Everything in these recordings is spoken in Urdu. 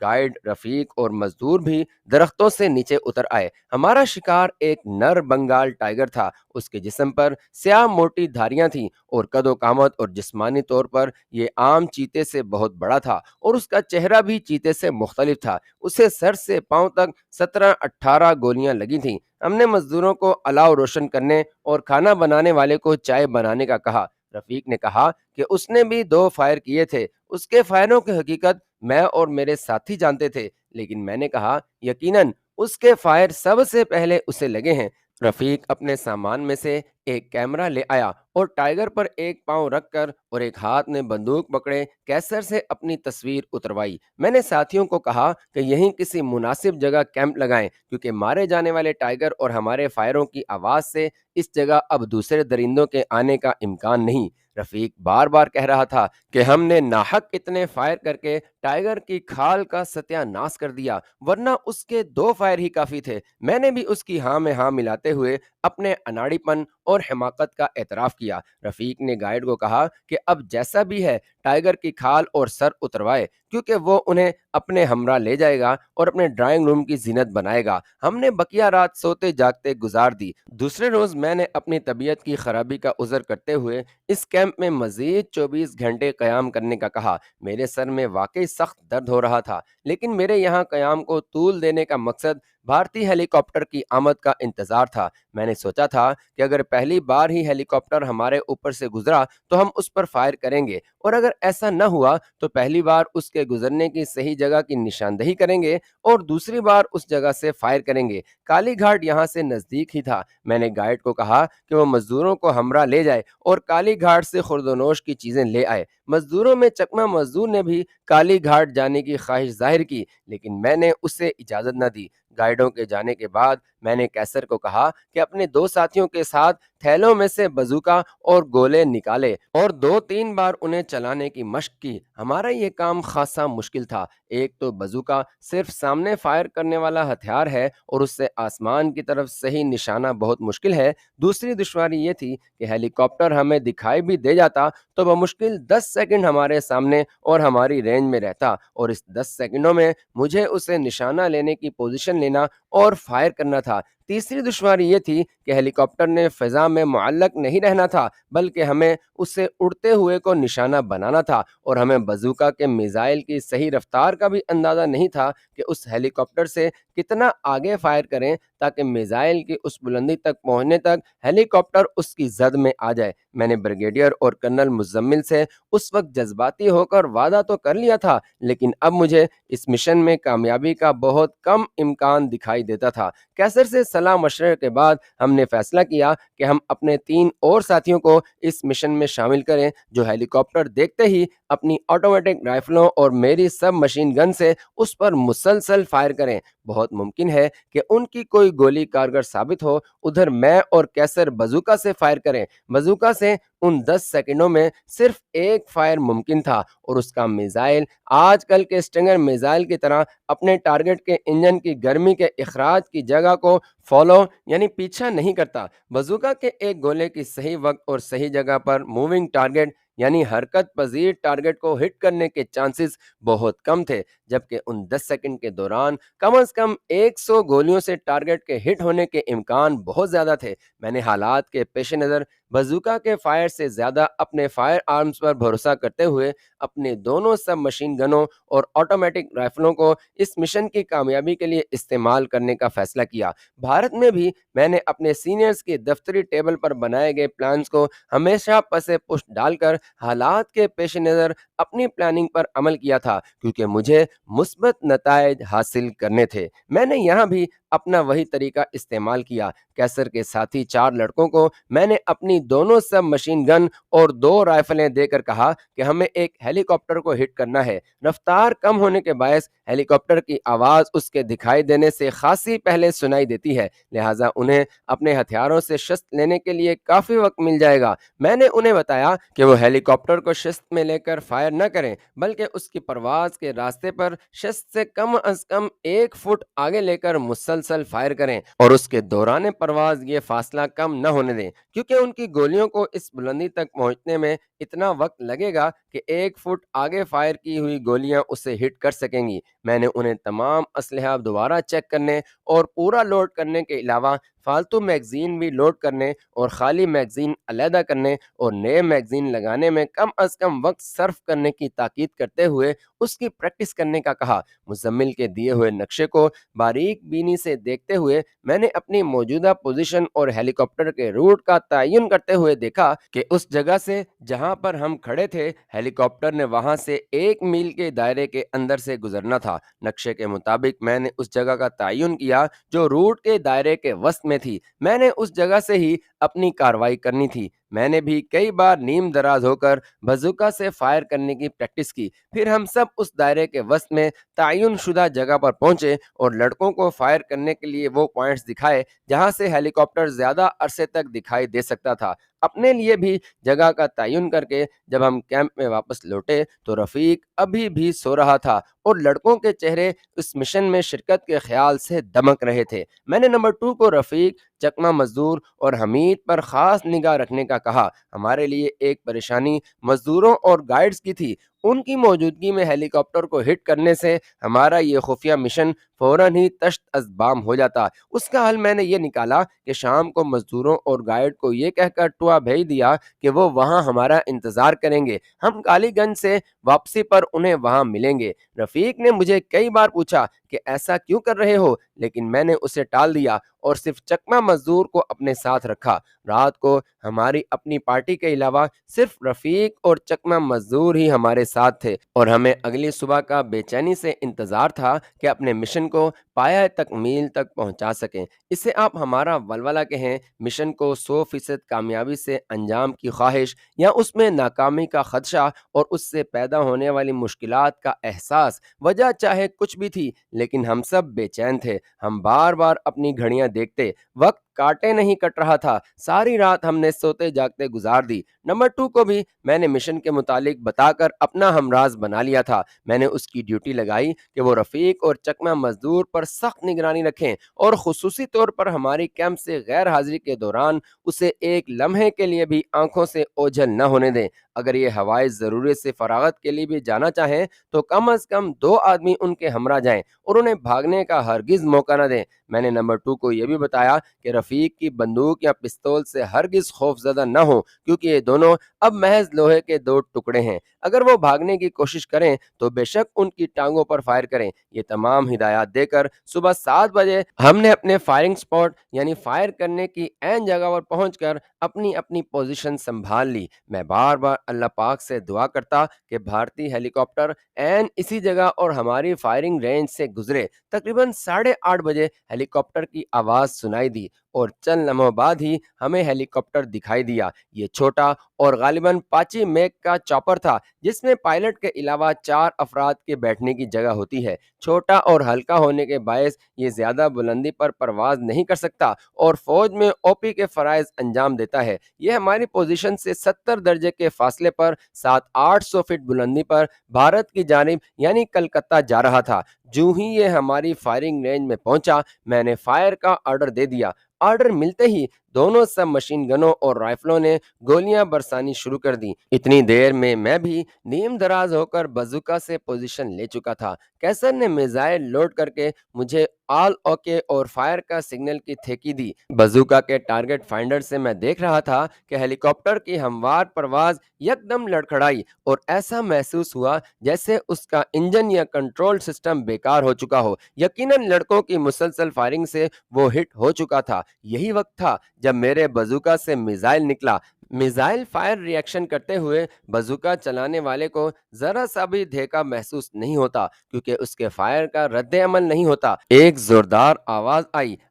گائیڈ، رفیق اور مزدور بھی درختوں سے نیچے اتر آئے۔ ہمارا شکار ایک نر بنگال ٹائیگر تھا۔ اس کے جسم پر سیاہ موٹی دھاریاں تھیں اور قد و قامت اور جسمانی طور پر یہ عام چیتے سے بہت بڑا تھا، اور اس کا چہرہ بھی چیتے سے مختلف تھا۔ اسے سر سے پاؤں تک 17-18 گولیاں لگی تھیں۔ ہم نے مزدوروں کو الاؤ روشن کرنے اور کھانا بنانے والے کو چائے بنانے کا کہا۔ رفیق نے کہا کہ اس نے بھی 2 فائر کیے تھے۔ اس کے فائروں کی حقیقت میں اور میرے ساتھی جانتے تھے، لیکن میں نے کہا یقیناً اس کے فائر سب سے پہلے اسے لگے ہیں۔ رفیق اپنے سامان میں سے ایک کیمرہ لے آیا اور ٹائیگر پر ایک پاؤں رکھ کر اور ایک ہاتھ میں بندوق پکڑے کیسر سے اپنی تصویر اتروائی۔ میں نے ساتھیوں کو کہا کہ یہیں کسی مناسب جگہ کیمپ لگائیں، کیونکہ مارے جانے والے ٹائیگر اور ہمارے فائروں کی آواز سے اس جگہ اب دوسرے درندوں کے آنے کا امکان نہیں۔ رفیق بار بار کہہ رہا تھا کہ ہم نے ناحق اتنے فائر کر کے ٹائیگر کی کھال کا ستیہ ناش کر دیا، ورنہ اس کے 2 فائر ہی کافی تھے۔ میں نے بھی اس کی ہاں میں ہاں ملاتے ہوئے اپنے اناڑی پن اور حماقت کا اعتراف کیا۔ رفیق نے گائیڈ کو کہا کہ اب جیسا بھی ہے ٹائیگر کی کھال اور سر اتروائے، کیونکہ وہ انہیں اپنے ہمراہ لے جائے گا اور اپنے ڈرائنگ روم کی زینت بنائے گا۔ ہم نے بقیہ رات سوتے جاگتے گزار دی۔ دوسرے روز میں نے اپنی طبیعت کی خرابی کا عذر کرتے ہوئے اس کیمپ میں مزید 24 گھنٹے قیام کرنے کا کہا۔ میرے سر میں واقعی سخت درد ہو رہا تھا، لیکن میرے یہاں قیام کو طول دینے کا مقصد بھارتی ہیلی کاپٹر کی آمد کا انتظار تھا۔ میں نے سوچا تھا کہ اگر پہلی بار ہی ہیلی کاپٹر ہمارے اوپر سے گزرا تو ہم اس پر فائر کریں گے، اور اگر ایسا نہ ہوا تو پہلی بار اس کے گزرنے کی صحیح جگہ کی نشاندہی کریں گے اور دوسری بار اس جگہ سے فائر کریں گے۔ کالی گھاٹ یہاں سے نزدیک ہی تھا۔ میں نے گائیڈ کو کہا کہ وہ مزدوروں کو ہمراہ لے جائے اور کالی گھاٹ سے خوردونوش کی چیزیں لے آئے۔ مزدوروں میں چکما مزدور نے بھی کالی گھاٹ جانے کی خواہش ظاہر کی، لیکن میں نے اسے اجازت نہ دی۔ گائیڈوں کے جانے کے بعد میں نے کیسر کو کہا کہ اپنے 2 ساتھیوں کے ساتھ تھیلوں میں سے بزوکا اور گولے نکالے اور 2-3 بار انہیں چلانے کی مشق کی۔ ہمارا یہ کام خاصا مشکل تھا۔ ایک تو بزوکا صرف سامنے فائر کرنے والا ہتھیار ہے اور اس سے آسمان کی طرف صحیح نشانہ بہت مشکل ہے۔ دوسری دشواری یہ تھی کہ ہیلی کاپٹر ہمیں دکھائی بھی دے جاتا تو بمشکل 10 سیکنڈ ہمارے سامنے اور ہماری رینج میں رہتا، اور اس 10 سیکنڈوں میں مجھے اسے نشانہ لینے کی پوزیشن لینا اور فائر کرنا تھا۔ تیسری دشواری یہ تھی کہ ہیلی کاپٹر نے فضا میں معلق نہیں رہنا تھا، بلکہ ہمیں اسے اڑتے ہوئے کو نشانہ بنانا تھا، اور ہمیں بزوکا کے میزائل کی صحیح رفتار کا بھی اندازہ نہیں تھا کہ اس ہیلی کاپٹر سے کتنا آگے فائر کریں تاکہ میزائل کی اس بلندی تک پہنچنے تک ہیلی کاپٹر اس کی زد میں آ جائے۔ میں نے بریگیڈیئر اور کرنل مزمل سے اس وقت جذباتی ہو کر وعدہ تو کر لیا تھا، لیکن اب مجھے اس مشن میں کامیابی کا بہت کم امکان دکھائی دیتا تھا۔ کیسر سے صلاح مشورے کے بعد ہم نے فیصلہ کیا کہ ہم اپنے 3 اور ساتھیوں کو اس مشن میں شامل کریں، جو ہیلی کاپٹر دیکھتے ہی اپنی آٹومیٹک رائفلوں اور میری سب مشین گن سے اس پر مسلسل فائر کریں۔ بہت ممکن ہے کہ ان کی کوئی گولی کارگر ثابت ہو۔ ادھر میں اور کیسر بزوکا سے فائر کریں۔ بزوکا سے ان 10 سیکنڈوں میں صرف ایک فائر ممکن تھا، اور اس کا میزائل آج کل کے اسٹنگر میزائل کی طرح اپنے ٹارگٹ کے انجن کی گرمی کے اخراج کی جگہ کو فالو یعنی پیچھا نہیں کرتا۔ بزوکا کے ایک گولے کی صحیح وقت اور صحیح جگہ پر موونگ ٹارگٹ یعنی حرکت پذیر ٹارگٹ کو ہٹ کرنے کے چانسز بہت کم تھے، جبکہ ان 10 سیکنڈ کے دوران کم از کم 100 گولیوں سے ٹارگٹ کے ہٹ ہونے کے امکان بہت زیادہ تھے۔ میں نے حالات کے پیش نظر بزوکا کے فائر سے زیادہ اپنے فائر آرمز پر بھروسہ کرتے ہوئے اپنے دونوں سب مشین گنوں اور آٹومیٹک رائفلوں کو اس مشن کی کامیابی کے لیے استعمال کرنے کا فیصلہ کیا۔ بھارت میں بھی میں نے اپنے سینئرز کی دفتری ٹیبل پر بنائے گئے پلانز کو ہمیشہ پس پشت ڈال کر حالات کے پیش نظر اپنی پلاننگ پر عمل کیا تھا، کیونکہ مجھے مثبت نتائج حاصل کرنے تھے۔ میں نے یہاں بھی اپنا وہی طریقہ استعمال کیا۔ کیسر کے ساتھی 4 لڑکوں کو میں نے اپنی دونوں سب مشین گن اور 2 رائفلیں دے کر کہا کہ ہمیں ایک ہیلی کاپٹر کو ہٹ کرنا ہے۔ رفتار کم ہونے کے باعث ہیلی کاپٹر کی آواز اس کے دکھائی دینے سے خاصی پہلے سنائی دیتی ہے، لہٰذا انہیں اپنے ہتھیاروں سے شست لینے کے لیے کافی وقت مل جائے گا۔ میں نے انہیں بتایا کہ وہ ہیلی کاپٹر کو شست میں لے کر فائر نہ کریں، بلکہ اس کی پرواز کے راستے پر شست سے کم از کم 1 فٹ آگے لے کر مسلسل مسلسل فائر کریں اور اس کے دوران پرواز یہ فاصلہ کم نہ ہونے دیں، کیونکہ ان کی گولیوں کو اس بلندی تک پہنچنے میں اتنا وقت لگے گا کہ 1 فٹ آگے فائر کی ہوئی گولیاں اسے ہٹ کر سکیں گی۔ میں نے انہیں تمام اسلحہ دوبارہ چیک کرنے اور پورا لوڈ کرنے کے علاوہ فالتو میگزین بھی لوڈ کرنے اور خالی میگزین علیحدہ کرنے اور نئے میگزین لگانے میں کم از کم وقت صرف کرنے کی تاکید کرتے ہوئے اس کی پریکٹس کرنے کا کہا۔ مزمل کے دیے ہوئے نقشے کو باریک بینی سے دیکھتے ہوئے میں نے اپنی موجودہ پوزیشن اور ہیلی کاپٹر کے روٹ کا تعین کرتے ہوئے دیکھا کہ اس جگہ سے جہاں پر ہم کھڑے تھے ہیلی کاپٹر نے وہاں سے 1 میل کے دائرے کے اندر سے گزرنا تھا۔ نقشے کے مطابق میں نے اس جگہ کا تعین کیا جو روٹ کے دائرے کے وسط میں تھی۔ میں نے اس جگہ سے ہی اپنی کارروائی کرنی تھی۔ میں نے بھی کئی بار نیم دراز ہو کر بازوکا سے فائر کرنے کی پریکٹس کی۔ پھر ہم سب اس دائرے کے وسط میں تعین شدہ جگہ پر پہنچے اور لڑکوں کو فائر کرنے کے لیے وہ پوائنٹس دکھائے جہاں سے ہیلی کاپٹر زیادہ عرصے تک دکھائی دے سکتا تھا۔ اپنے لیے بھی جگہ کا تعین کر کے جب ہم کیمپ میں واپس لوٹے تو رفیق ابھی بھی سو رہا تھا اور لڑکوں کے چہرے اس مشن میں شرکت کے خیال سے دمک رہے تھے۔ میں نے نمبر 2 کو رفیق، چکما مزدور اور حمید پر خاص نگاہ رکھنے کا کہا۔ ہمارے لیے ایک پریشانی مزدوروں اور گائیڈز کی تھی۔ ان کی موجودگی میں ہیلی کاپٹر کو ہٹ کرنے سے ہمارا یہ خفیہ مشن فوراً ہی تشت ازبام ہو جاتا۔ اس کا حل میں نے یہ نکالا کہ شام کو مزدوروں اور گائیڈ کو یہ کہہ کر ٹوا بھیج دیا کہ وہ وہاں ہمارا انتظار کریں گے، ہم کالی گنج سے واپسی پر انہیں وہاں ملیں گے۔ رفیق نے مجھے کئی بار پوچھا کہ ایسا کیوں کر رہے ہو، لیکن میں نے اسے ٹال دیا اور صرف چکما مزدور کو اپنے ساتھ رکھا۔ رات کو ہماری اپنی پارٹی کے علاوہ صرف رفیق اور چکما مزدور ہی ہمارے ساتھ تھے اور ہمیں اگلی صبح کا بے چینی سے انتظار تھا کہ اپنے مشن کو پایہ تکمیل تک پہنچا سکیں۔ اسے آپ ہمارا ولولہ کہیں، مشن کو 100% کامیابی سے انجام کی خواہش یا اس میں ناکامی کا خدشہ اور اس سے پیدا ہونے والی مشکلات کا احساس، وجہ چاہے کچھ بھی تھی، لیکن ہم سب بے چین تھے۔ ہم بار بار اپنی گھڑیاں دیکھتے، وقت کاٹے نہیں کٹ رہا تھا۔ ساری رات ہم نے سوتے جاگتے گزار دی۔ نمبر 2 کو بھی میں نے مشن کے متعلق بتا کر اپنا ہمراز بنا لیا تھا۔ میں نے اس کی ڈیوٹی لگائی کہ وہ رفیق اور چکما مزدور پر سخت نگرانی رکھیں اور خصوصی طور پر ہماری کیمپ سے غیر حاضری کے دوران اسے ایک لمحے کے لیے بھی آنکھوں سے اوجھل نہ ہونے دیں۔ اگر یہ ہوائے ضرورت سے فراغت کے لیے بھی جانا چاہیں تو کم از کم 2 آدمی ان کے ہمراہ جائیں اور انہیں بھاگنے کا ہرگز موقع نہ دیں۔ میں نے نمبر 2 کو یہ بھی بتایا کہ رفیق کی بندوق یا پستول سے ہرگز خوف زدہ نہ ہوں، کیونکہ یہ دونوں اب محض لوہے کے 2 ٹکڑے ہیں۔ اگر وہ بھاگنے کی کوشش کریں تو بے شک ان کی ٹانگوں پر فائر کریں۔ یہ تمام ہدایات دے کر صبح 7 بجے ہم نے اپنے فائرنگ سپاٹ یعنی فائر کرنے کی عین جگہ پر پہنچ کر اپنی اپنی پوزیشن سنبھال لی۔ میں بار بار اللہ پاک سے دعا کرتا کہ بھارتی ہیلی کاپٹر عین اسی جگہ اور ہماری فائرنگ رینج سے گزرے۔ تقریباً 8:30 بجے ہیلی کاپٹر کی آواز سنائی دی اور چند لمحوں بعد ہی ہمیں ہیلی کاپٹر دکھائی دیا۔ یہ چھوٹا اور غالباً پاچی میک کا چاپر تھا جس میں پائلٹ کے علاوہ 4 افراد کے بیٹھنے کی جگہ ہوتی ہے۔ چھوٹا اور ہلکا ہونے کے باعث یہ زیادہ بلندی پر پرواز نہیں کر سکتا اور فوج میں او پی کے فرائض انجام دیتا ہے۔ یہ ہماری پوزیشن سے 70 درجے کے فاصلے پر 700-800 فٹ بلندی پر بھارت کی جانب یعنی کلکتہ جا رہا تھا۔ جو ہی یہ ہماری فائرنگ رینج میں پہنچا میں نے فائر کا آرڈر دے دیا۔ آرڈر ملتے ہی دونوں سب مشین گنوں اور رائفلوں نے گولیاں برسانی شروع کر دیں۔ اتنی دیر میں بھی نیم دراز ہو کر بازوکا سے پوزیشن لے چکا تھا۔ کیسر نے میزائل لوڈ کر کے مجھے آل اوکے اور فائر کا سگنل کی تھیکی دی۔ بازوکا کے ٹارگٹ فائنڈر سے میں دیکھ رہا تھا کہ ہیلی کاپٹر کی ہموار پرواز یکدم لڑکھڑائی اور ایسا محسوس ہوا جیسے اس کا انجن یا کنٹرول سسٹم بیکار ہو چکا ہو۔ یقیناً لڑکوں کی مسلسل فائرنگ سے وہ ہٹ ہو چکا تھا۔ یہی وقت تھا جب میرے بازوکا سے میزائل نکلا۔ میزائل فائر ری ایکشن کرتے ہوئے بازوکا چلانے والے کو ذرا سا بھی دھیکا محسوس نہیں ہوتا کیونکہ اس کے فائر کا رد عمل نہیں ہوتا۔ ایک زوردار آواز آئی،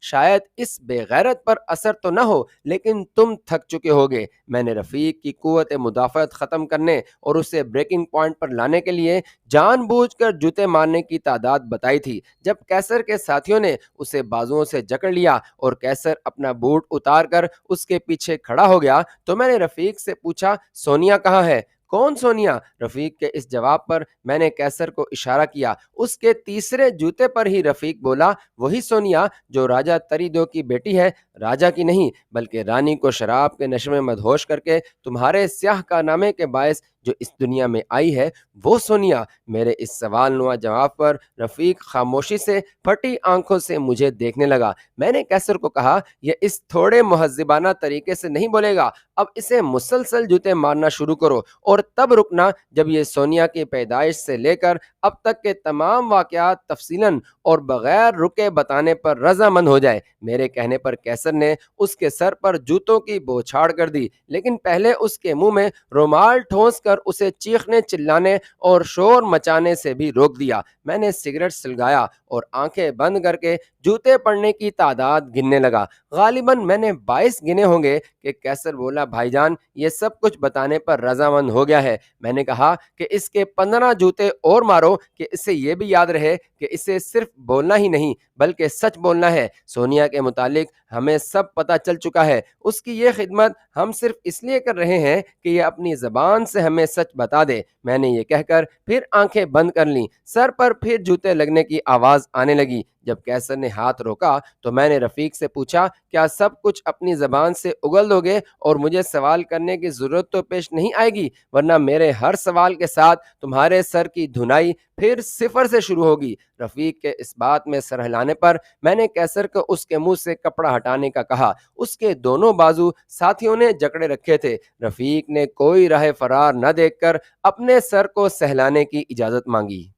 شاید اس بے غیرت پر اثر تو نہ ہو، لیکن تم تھک چکے ہوگے۔ میں نے رفیق کی قوت مدافعت ختم کرنے اور اسے بریکنگ پوائنٹ پر لانے کے لیے جان بوجھ کر جوتے مارنے کی تعداد بتائی تھی۔ جب کیسر کے ساتھیوں نے اسے بازوؤں سے جکڑ لیا اور کیسر اپنا بوٹ اتار کر اس کے پیچھے کھڑا ہو گیا تو میں نے رفیق سے پوچھا، سونیا کہاں ہے؟ کون سونیا؟ رفیق کے اس جواب پر میں نے کیسر کو اشارہ کیا۔ اس کے تیسرے جوتے پر ہی رفیق بولا، وہی سونیا جو راجا تریدو کی بیٹی ہے، راجا کی نہیں بلکہ رانی کو شراب کے نشے میں مدہوش کر کے تمہارے سیاہ کارنامے کے باعث جو اس دنیا میں آئی ہے، وہ سونیا۔ میرے اس سوال نوا جواب پر رفیق خاموشی سے پھٹی آنکھوں سے مجھے دیکھنے لگا۔ میں نے کیسر کو کہا، یہ اس تھوڑے مہذبانہ طریقے سے نہیں بولے گا، اب اسے مسلسل جوتے مارنا شروع کرو اور تب رکنا جب یہ سونیا کی پیدائش سے لے کر اب تک کے تمام واقعات تفصیلاً اور بغیر رکے بتانے پر رضامند ہو جائے۔ میرے کہنے پر کیسر نے اس کے سر پر جوتوں کی بوچھاڑ کر دی، لیکن پہلے اس کے منہ میں رومال ٹھونس کر اسے چیخنے چلانے اور شور مچانے سے بھی روک دیا۔ میں نے سگریٹ سلگایا اور آنکھیں بند کر کے جوتے پڑنے کی تعداد گننے لگا۔ غالباً میں نے 22 گنے ہوں گے کہ کیسر بولا، بھائی جان یہ سب کچھ بتانے پر رضامند ہو گیا ہے۔ میں نے کہا کہ اس کے 15 جوتے اور مارو کہ اسے یہ بھی یاد رہے کہ اسے صرف بولنا ہی نہیں بلکہ سچ بولنا ہے۔ سونیا کے متعلق ہمیں سب پتہ چل چکا ہے، اس کی یہ خدمت ہم صرف اس لیے کر رہے ہیں کہ یہ اپنی زبان سے ہمیں سچ بتا دے۔ میں نے یہ کہہ کر پھر آنکھیں بند کر لیں۔ سر پر پھر جوتے لگنے کی آواز آنے لگی۔ جب کیسر نے ہاتھ روکا تو میں نے رفیق سے پوچھا، کیا سب کچھ اپنی زبان سے اگل دو گے اور مجھے سوال کرنے کی ضرورت تو پیش نہیں آئے گی، ورنہ میرے ہر سوال کے ساتھ تمہارے سر کی دھنائی پھر صفر سے شروع ہوگی۔ رفیق کے اس بات میں سر ہلانے پر میں نے کیسر کو اس کے منہ سے کپڑا ہٹانے کا کہا۔ اس کے دونوں بازو ساتھیوں نے جکڑے رکھے تھے۔ رفیق نے کوئی راہ فرار نہ دیکھ کر اپنے سر کو سہلانے کی اجازت مانگی۔